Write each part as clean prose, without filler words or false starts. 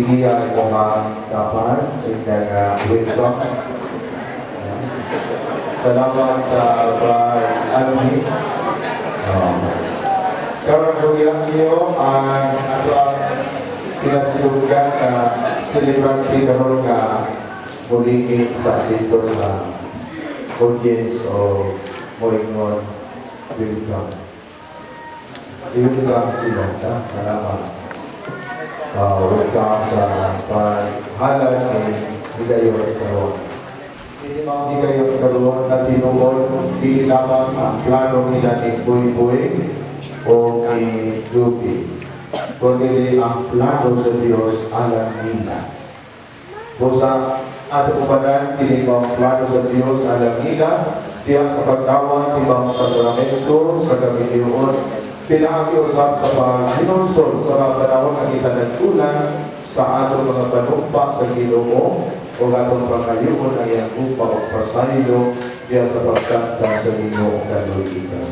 iya ay mga dapat sa wisdom. Salamat sa pag-almi. Karon lugian niyo ang ato ang kinasilugan na celebrity karon nga muligid sa dito sa audience o Moringon Wilson. Iyon lang sila. Salamat. Welcome sa paghalag ni Higayon karon. Hindi kayo karoon na tinuod, hindi lamang ang plano nila ni Buy-Buy o ni Lupi, kundi ang plano sa Diyos alam nila. Busa ato upanan, hindi ang plano sa Diyos alam nila, diya sa pagtawan, ibang sakramento, sa Gabiniyon, pinakiusap sa pag-inunsol sa mga panahon na kita nagtulang sa ato mga panumpa sa Ginoo o atong pangayuon ang iyang upa o pasaylo diya sa pagkanta sa Ginoo kalugitan.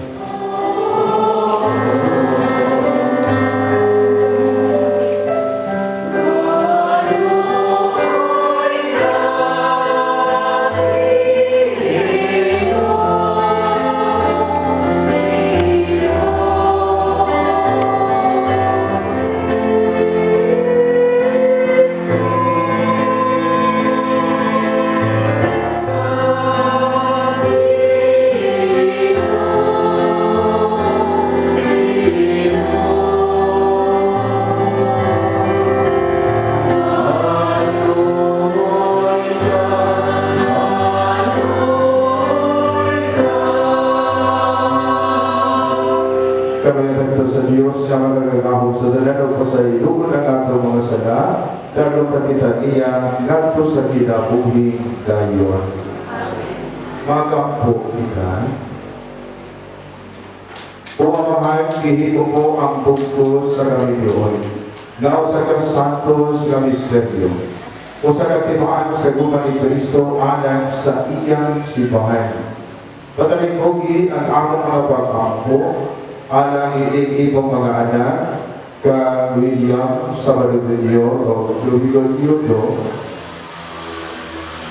Kabayatan ito sa Diyos sa mga nagagahong sa dalan o sa ilungan ng atong mga sada, dalo kita niya, nato sa kinabuhi dayon. Magkampo kita. Pumamahan, kihito mo ang bugtos sa Gabiniyon, na sa kasantos ng misteryo, o sa katimaan sa guman ni Kristo alang sa iyang sibahan. Patalimbugi ang among mga pagkampo, alang iibong mga anak ka William Sabadubilio o Lubigo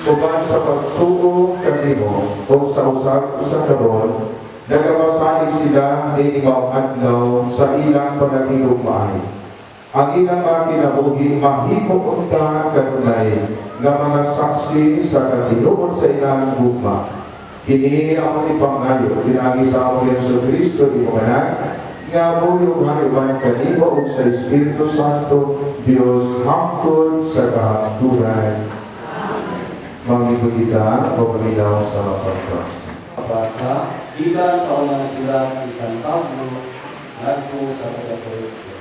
uban sa pagtuo kanimo o sa usag karon nagapasanig sila ni ibang adlaw sa ilang panagigugmay. Ang ilang mga kinabuhi mahimo unta kanunay nga mga saksi sa katinuod sa ilang gugma. Kini ang ipangayo, pinagi sa among Yesu Kristo, di mo anak, nga buyog haniban kanimo o sa Espiritu Santo, Diyos hangtod sa kahangturan. Mangibig kita o pagilaw sa pagkas. Basa, iba sa unang sulat ni San Pablo, nagpo sa Pagkatolito.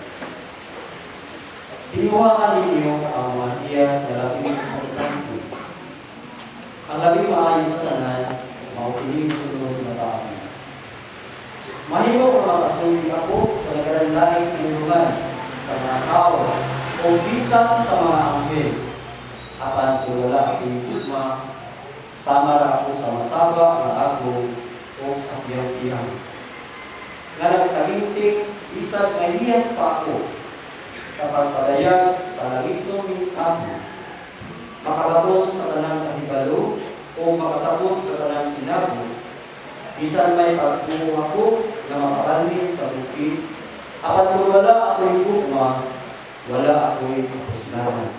Dinuhaan ninyo ang Matiyas na labing importante. Ang labing maayos sa tanan, maukiling sunod na tao. Mahimo ang makasundi ako sa nagaranlaing tinulungan sa mga tao o bisan sa mga anghel. Apan kung wala akong gugma, sama na ako sa masaba na ako o sa piyang-piyang. Nga nagkalinting, isang may liyas pa ako sa pagpadayag sa nalitong minsahe, makababot sa tanang kahibalo o makasabot sa tanang pinabo, bisan may pagtungo ako na makakalmin sa bukid, apat kung wala ako'y gugma, wala ako'y kapusnahan.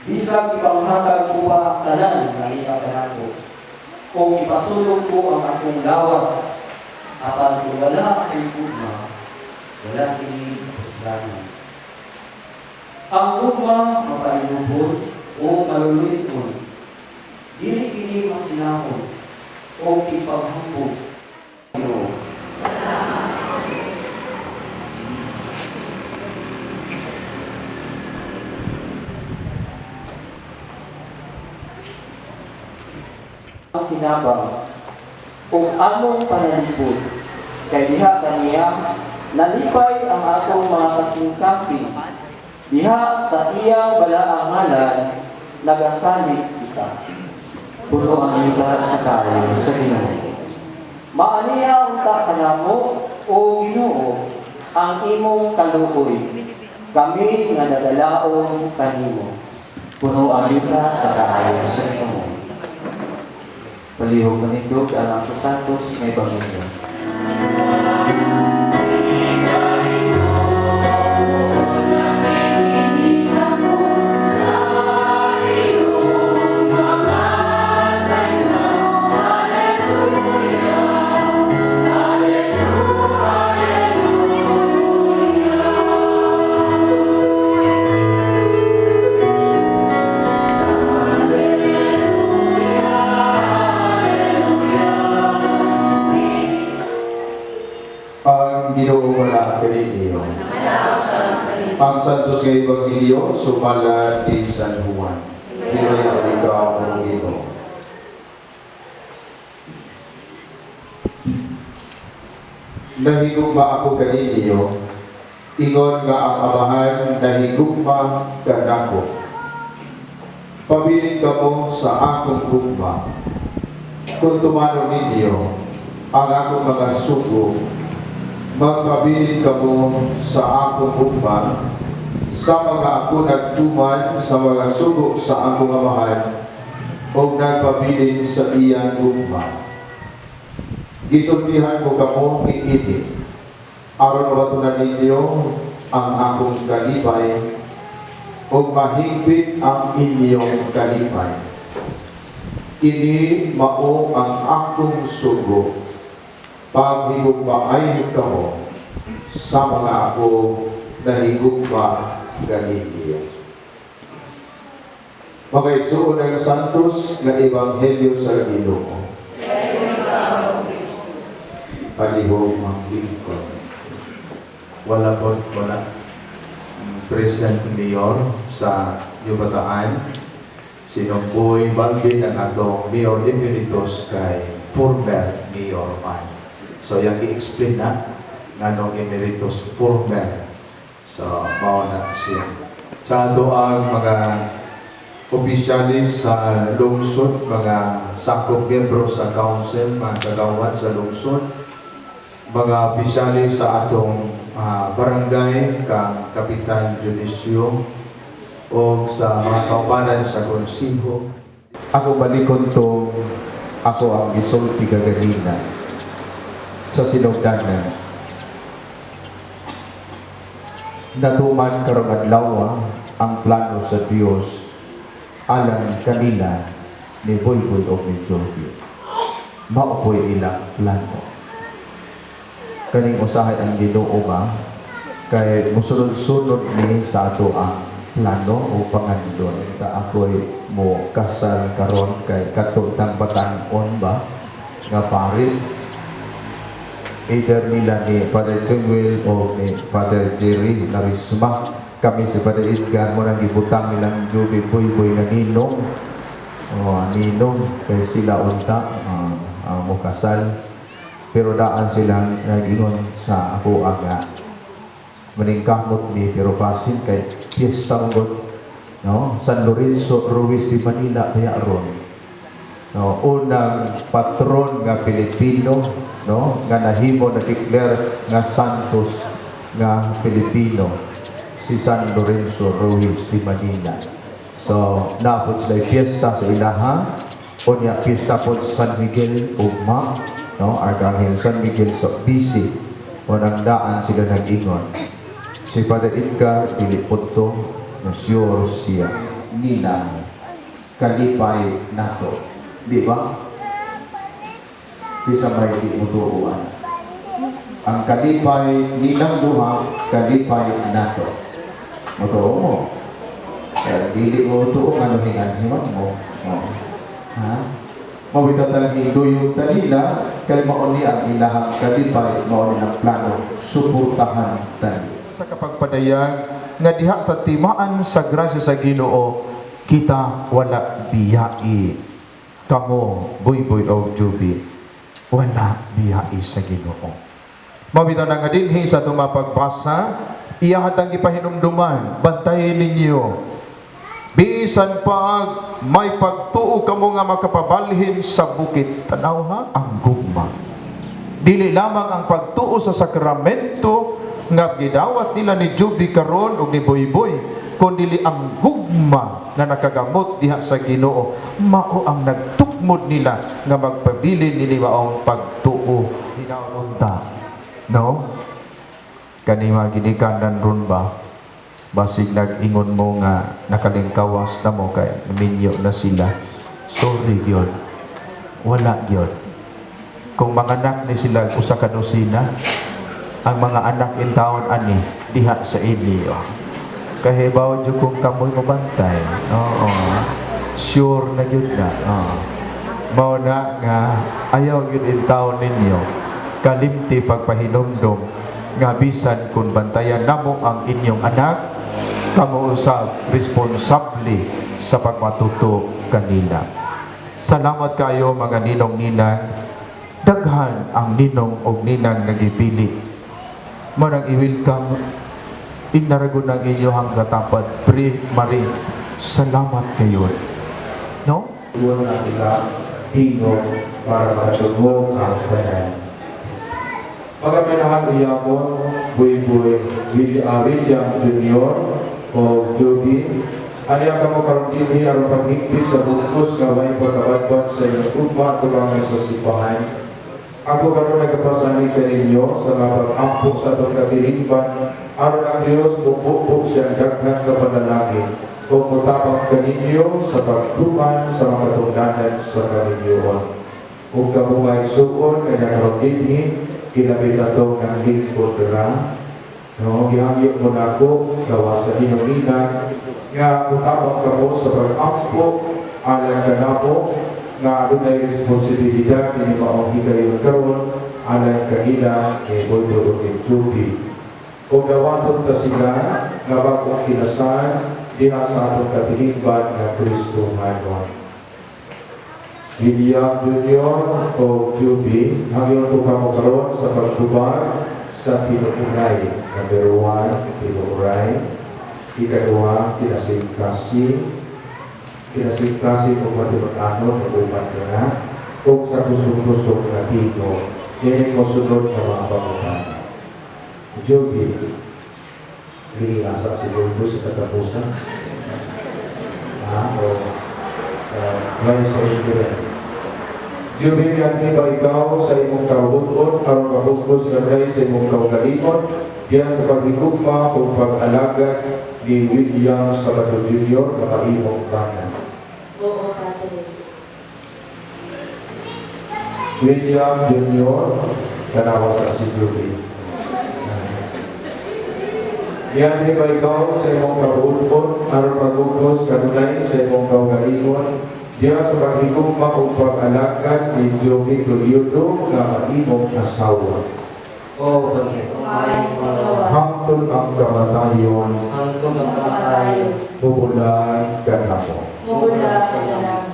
Bisan ipanghatag ko pa tanan na ipagahan ko, kung ipasulong ko ang akong lawas, apat kung wala ako'y gugma, wala kini kapusnahan. Ang gugma mapalubod o maluluit-on, dili kini masinahon o ipaghambog. Ang kinabang kung anong panalipod, kay diha kaniya nalipay ang atong mga kasing-kasing, diha sa iyang balaang ngalan nagasalig kita. Puno ang ita sa kayo sa Ginoo. Maaniya unta kanamo o Ginoo ang imong kaluoy. Kami nga nagalaong kanimo. Punuan kita sa kaayo sa Ginoo. Palihog manindog alang sa santos nga ebanghelyo. Ang Ginoo wala kaniniyo. Ang santos nga ebanghelyo sumala ni San Juan. Dinaya ikaw ang Ginoo. Nahigugma ako kaniniyo, ingon nga ang amahan nahigugma kanako. Pabiling kamo sa akong gugma. Kung tumano ninyo ang akong mga sugo, magpabilin kamo sa akong gugma, sa mga ako nagtuman sa mga sugo sa akong amahan, o nagpabilin sa iyang gugma. Gisultihan ko kamo iinit, aron mabatunan ninyo ang akong kalipay, o mahigpit ang inyong kalipay. Ini mao ang akong sugo, paghigugma ay kamo sa mga ako nahigugma ganiliya. Mga igsuon ng santos na ebanghelyo sa Ginoo. Palihog ang lingkod. Wala President Mayor sa Yubataan, sinukoy Balvin ang atong Mayor Emeritus kay former Mayor man. So, yung i-explain na nganong Emeritus former. So, mauna siya. Sa ato ang mga opisyalis sa lungsod, mga sakop miyembro sa council, mga kagawad sa lungsod, mga opisyalis sa atong barangay, kang Kapitan Judisyo, o sa mga kaubanan sa konsiho. Ako balikon to, ako ang gisulti kaganina sa sinugdanan. Natuman karong adlaw ang plano sa Dios alang kanila ni Boyboy o ni Joby. Maupoy ilang plano. Kaning usahay ang Ginoo ba kay musunod-sunod ni sa ato ang plano o pangandon ka ako'y mo kasal karon kay katutang batan-on ba nga parit either nila ni Father Samuel o ni Father Jerry Narisma. Kami si Father Edgar mo nang gibutang nilang Joby Boyboy nga ninong ninong kay sila unta mo kasal. Pero daan silang nag-ingon sa ako aga maningkamot ni pero pasin kay Fiesta Mongol, no? San Lorenzo Ruiz de Manila kaya ron, no? Unang patron nga Pilipino, no? Nga nahimo na declare nga santos nga Pilipino si San Lorenzo Ruiz de Manila. So napod sila fiesta sa ilaha o niya fiesta po sa San Miguel Ugma, no? Arcangel San Miguel so busy o nagdaan sila nag-ingon. Si Father Edgar pilipot to na sure siya nila kalipay nato, di ba? Bisa may imutuuan ang kalipay nilang duha, kalipay nato mutuo mo kaya dili mo tuo nga nuhingan mo ha? Mawitatang hinduyog kanila kay mauni ang ilahang kalipay, mauni ang plano suportahan tayo sa kapagpadayan nga diha sa timaan sa grasya sa Ginoo kita wala biyai kamo Boyboy o Joby wala biyai sa Ginoo. Mabitaw na nga dinhi sa tumapagbasa iyahatang ipahinumduman bantayin ninyo bisan pag may pagtuo kamo nga makapabalhin sa bukid tanaw ha ang gugma dili lamang ang pagtuo sa sakramento nga gidawat nila ni Juby karon ug ni Boyboy kundi ang gugma nga nakagamot diha sa Ginoo mao ang nagtukmod nila nga magpabilin nila maong pagtuo hinaunta no kanima ginikanan ron ba basig nag-ingon mo nga nakalingkawas na mo kay minyo na sila sorry gyud wala gyud kung mga anak ni sila usa ka dosina ang mga anak in taon ani diha sa inyo kahibaw jud kung kamoy mabantay oo sure na gyud na mao na nga ayaw gyud in taon ninyo kalimti pagpahinomdom nga bisan kung bantayan namo ang inyong anak kamo usab responsable sa pagmatuto kanila. Salamat kayo mga ninong ninang daghan ang ninong og ninang nagipili mo nang i-welcome ignaragon ang inyong katapat Pri Marie salamat kayo no Tuwa na nila tingog para matulog ang tanan. Pagkaminahan uyapon Boyboy William Jr. o Judy Aniya ka mo karon dinhi aron paghigpit sa bukos nga way pagkabadbad sa inyong ugma tulangan sa simbahan. Ako karon nagapasani kaninyo sa mga pag-ampo sa pagkabilingban aron ang Dios bubuk siya daghan nga panalangin o mutapang kaninyo sa pagtuman sa mga tungdanan sa kaninyoon. Kung kabungay suon kay nakaroon dinhi kilabit ato ng lingkod ra no gihangyo mo nako gawa sa inyong ninang nga mutabang kamo sa pag-ampo alang kanamo nga adunay responsibilidad ni maong higayon karon alang kanila ni Boyboy ug Juby kung gawaton ta sila nga bagong kinasan diha sa atong kabilingban nga Kristo ngayon William Jr. o Juby hangyon po kamo karon sa pagtubar sa pinuunay number 1 pinuuray ikaduha kinasingkasi kung matibag-ano nagupan ka na kung sa kusog-kusog na tino yan mo sunod na mga pangunan Juby asa si Bulbo sa katapusan o Vice President Juby yan ba ikaw sa imong kabuton aron mabukos gamay sa imong kaugalingon diya sa paghigugma o pag-alaga ni William Salvador Jr. na kaimong banan. Oo, Padre. William Jr. kanawa sa si Juby. Yan ba ikaw sa imong kabuton aron mabukos kanunay sa imong kaugalingon diya sa paghigugma o pag-alaga ni Juby Glorioso na kaimong asawa. O Panginoon, Hangtod ang kamatayon, hangtod ang kamatayon, pupulan ka na mo. Mula ka lang.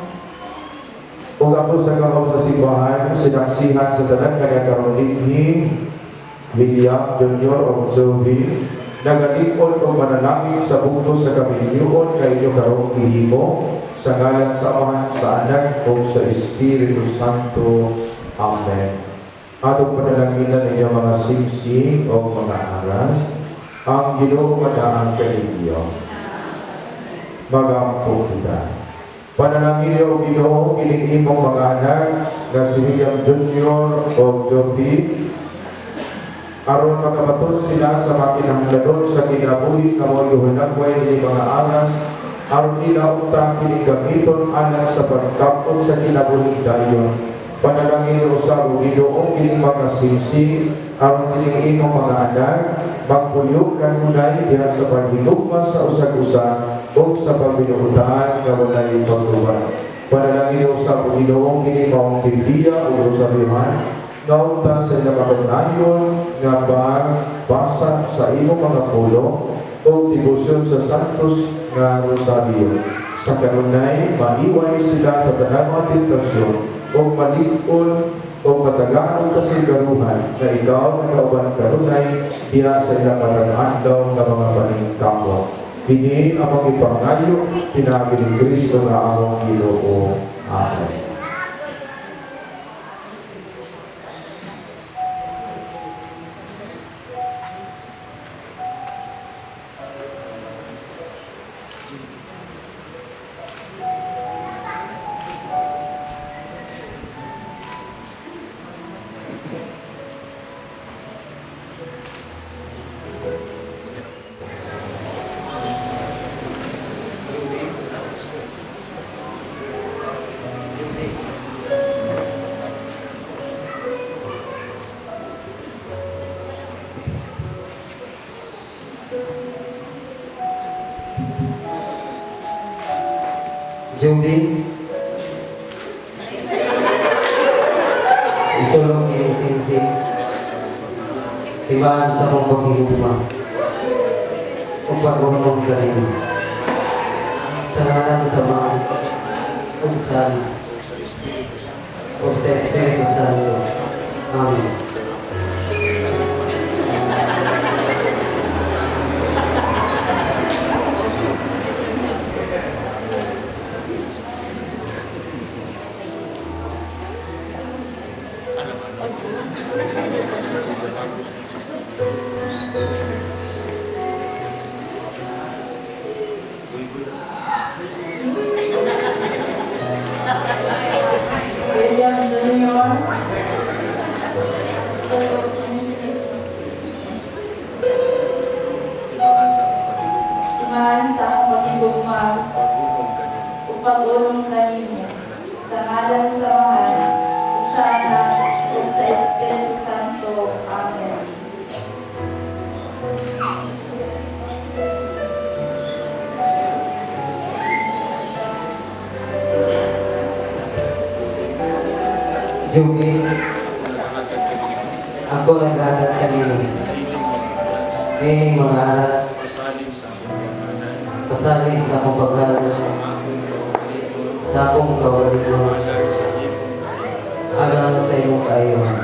Kung ako sa kahaw sa simbahan, sinaksihan sa tanan kaya karon dinhi William Jr. o Juby, nagalipon o manalangin sa bugtos sa kabinyuon kay inyo karong ihimo sa ngalan sa Ama sa Anak o sa Espiritu Santo. Amen. Atong panalanginan ninyo mga simsing o mga aras, ang Ginoo madaan kaninyo. Magampo kita. Panalangin niyo, Ginoo, kining imong mga anak nga si William Jr. o Juby, aron makabaton sila sa makinahanglanon sa kinabuhi kamoy hunakway ni mga aras, aron nila utang kining gamiton alang sa pagkapon sa kinabuhi dayon. Panalangin niyo sa Ginoo kining mga simsing aron kining imong mga anak magpuyog kanunay diha sa paghigugma sa usag-usa o sa pagbinutan nga walay pagtuban. Panalangin niyo sa Ginoo kining maong Biblia o rosaryohan nga unta sa ilang makatunayon nga pagbasa sa imong mga pulo o debosyon sa Santos nga Rosaryo. Sa kanunay maiway sila sa tanang tentasyon o malikon o matagaan kasigaruhan na ikaw na kauban kanunay diha sa ilang matangandaw nga mga paningkamot. Kini among ipangayo pinagi ni Kristo nga among Ginoo. Amen. Judy. Isulong kini singsing. Timaan sa mong paghihuma. Upagulong kanino. Sa ngalan sa mga Unsan o sa Espiritu Santo. Amen. William Jr. Timaan sa akong pagigugma, upag-ulong kanimo, sa ngalan sa mahal, ug sa anak, ug sa Espiritu Santo. Amen. Judy, ako naghahat kanino. May mga aras, pasalig sa akong paghahat, sa akong kawalikon, alang sa iyong kaayuhan,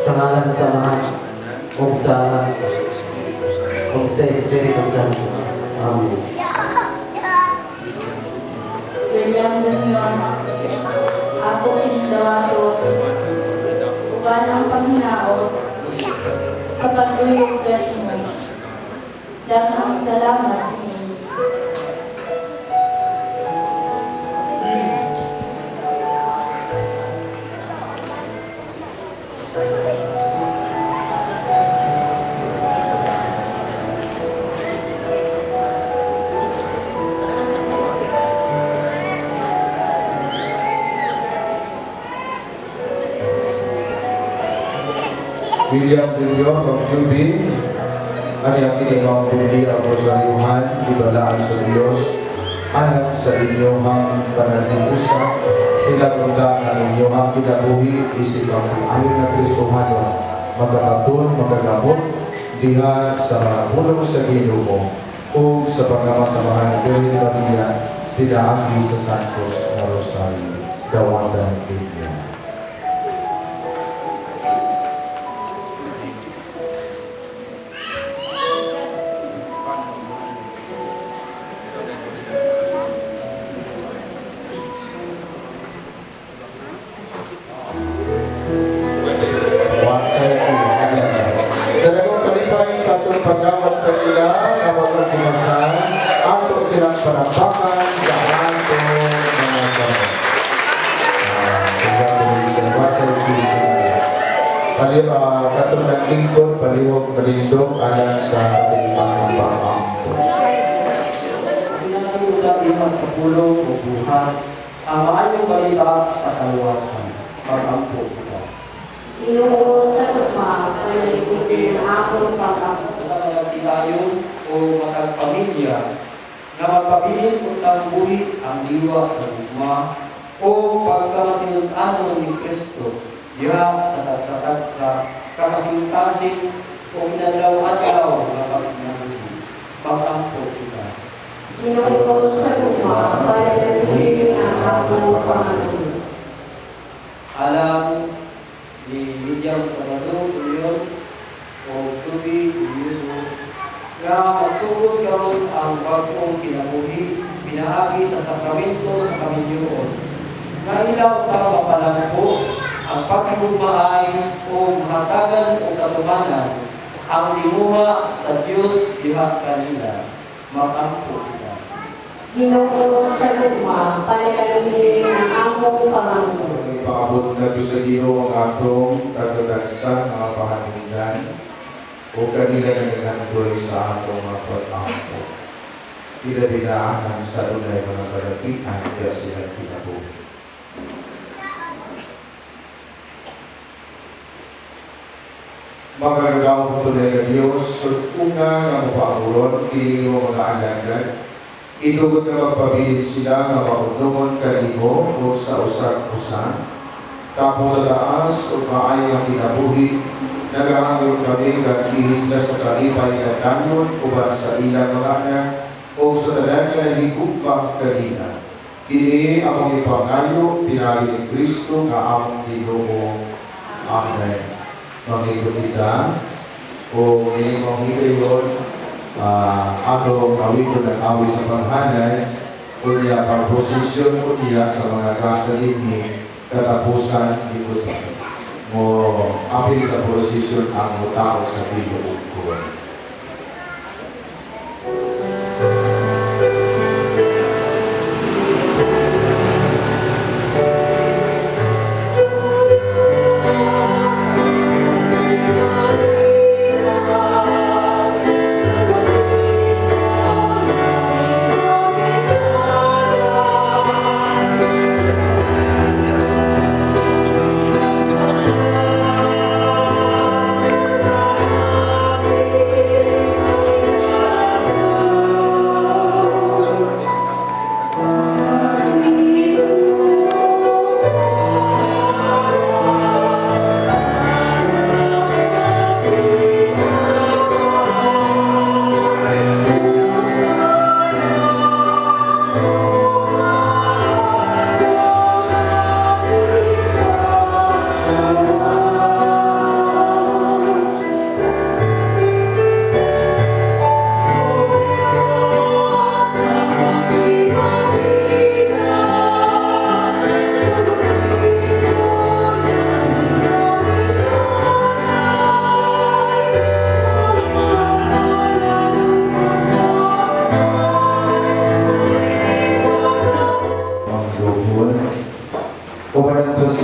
sa ngalan sa mahal, ug sa anak, ug sa Espiritu Santo. Amen. William Jr. Ako pinidawato, uban ang Panginoon, sa pagduyog kanimo. Daghang salamat ninyo. William Jr. of Judy, ang iyang kinimang buli ang rosaryuhan, ibalaan sa Diyos, anak sa inyong pananagusa, ilagunda ang inyong kinabuhi, isip ang ayon na Kristohano, magkakatun, magkagamot, diha sa mga pulong sa Ginoo, o sa pagkamasamahan ng Maria, pinaagi sa Santos na Rosario, dawadan ninyo. Sa nagong palipay sa atong pagdawat kanila na magpagkimasan, ato silang panampakan sa ato mga kamay. Katong ng lingkod, paliwag malindog, alang sa ating pangangko. Sinabi sa pulong o buhat, ang maayong balita sa kaluwasan. Mag-ampo kita. Ginoo sa tugma, palalibutin ang akong pag-ako. Sa kaya tigayon o makagpamilya na magpabilin utang buhi ang diwa sa lugma o pagkamatinutan ni Kristo diha sa kasakat sa kakasintasing o inadlaw-adlaw na pagkinabuhi. Mag-ampo kita. Ginoo sa tugma, palalibutin ang akong pag-ako. Alam ni William Salvador Leon o Tubi Yuso na magsugod karon ang bagong kinabuhi pinaagi sa sakramento sa kaminyoon. Na ilaw ka mapalampo ang pagkigugmaay o mahatagan o katumanan ang limuha sa Diyos diha kanila. Mag-ampo kita. Ginoo sa tugma, palalibutin ang akong pag-ako. Paabot na ito sa iyo ang atong katulansan mga pahaningan o kanila na naghandoy sa atong mga pag-angko. Ilabilaan sa dunay mga karatihan kaya sila kinabuhi. Magagawang tunay na Diyos, una nga mapaangulon, kini mo mga alagad, Itugot na magpabilin sila nga maunungon kanimo o sa usag-usan. Tapos sa taas o maayo ang kinabuhi, nagahangyo kami kag-ihis na sa kalipay na kanyon uban sa ilang mga anak o sa tanan nga higugma kanina. Kini among ipangayo, pinagi ni Kristo nga among Ginoo. Amen. Mag-ikot ita o inyong higayon ato awit ko ng awit sa panghanay o niya pang-posisyon ko niya sa mga kasalit ni katapusan dito sa mo apil sa posisyon ang tao sa Pilipinas.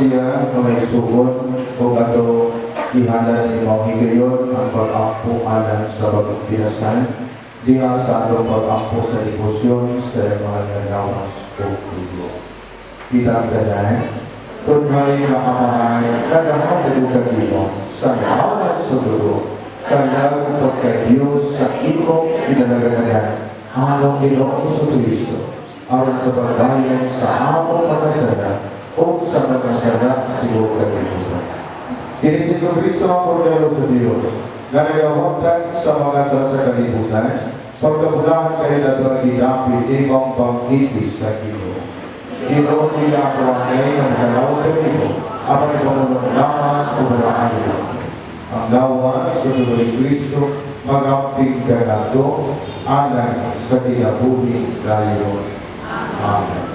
siya mga isuon o ato ihanan ni mga higayon ang pag-ampo alang sa pagpinasan diha sa atong pag-ampo sa debosyon sa mga nanawas o kulyo. Kita ang tanan, tunay na amahay, kanahan na lugagino sa naawat sa duro, kanang pagka-Diyos sa ikong pinalagaganan, halong Ginoong Kristo, aron sa pagdayan sa among pagkasala o sa pagkasala sa iyong kalimutan. Kini si Kristo ang Kordero sa Diyos, na nagawagdan sa mga sa kalimutan, pagkabulaan kayo na ito ang idapit ibang pang-itis sa Ginoo. Ginoo nila ako ang ngayon ang dalaw kanino, ang panunulaman o maraan. Ang lawa sa Tuloy Kristo, mag-amping ka na ito, alang sa kinabuhi ngayon. Amen.